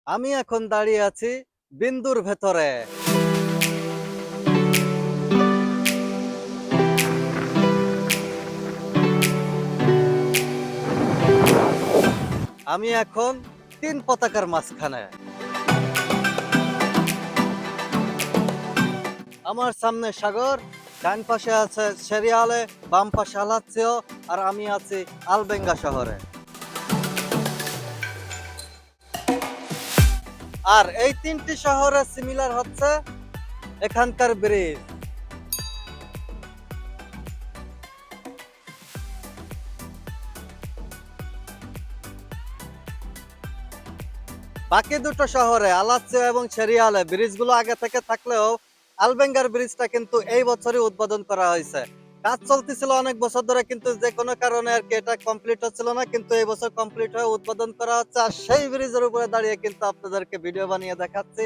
আমি এখন দাঁড়িয়ে আছি বিন্দুর ভেতরে। আমি এখন তিন পতাকার মাঝখানে। আমার সামনে সাগর, ডান পাশে আছে সেরিয়ালে, বাম পাশে আলাচ্ছিও, আর আমি আছি আলবেঙ্গা শহরে। আর এই তিনটি শহরে সিমিলার হচ্ছে এখানকার ব্রিজ। বাকি দুটো শহরে আলাচ্ছিও এবং সেরিয়ালে ব্রিজগুলো আগে থেকে থাকলেও আলবেঙ্গার ব্রিজটা কিন্তু এই বছরই উদ্বোধন করা হয়েছে। কাজ চলতেছিল অনেক বছর ধরে, কিন্তু যে কোনো কারণে আর কি এটা কমপ্লিট হচ্ছিল না, কিন্তু এই বছর কমপ্লিট হয়ে উদ্বোধন করা হচ্ছে। আর সেই ব্রিজের উপরে দাঁড়িয়ে কিন্তু আপনাদেরকে ভিডিও বানিয়ে দেখাচ্ছি।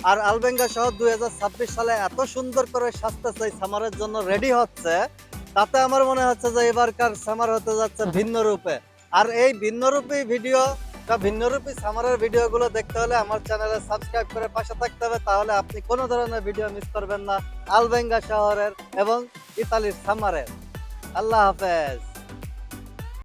আর আলবেঙ্গা শহর 2026 সালে এত সুন্দর করে সাজতেছে, সামারের জন্য রেডি হচ্ছে, তাতে আমার মনে হচ্ছে যে এবারকার সামার হতে যাচ্ছে ভিন্ন রূপে। আর এই ভিন্নরূপী ভিডিও বা ভিন্নরূপী সামারের ভিডিওগুলো দেখতে হলে আমার চ্যানেলে সাবস্ক্রাইব করে পাশে থাকতে হবে, তাহলে আপনি কোনো ধরনের ভিডিও মিস করবেন না আলবেঙ্গা শহরের এবং ইতালির সামারের। আল্লাহ হাফেজ।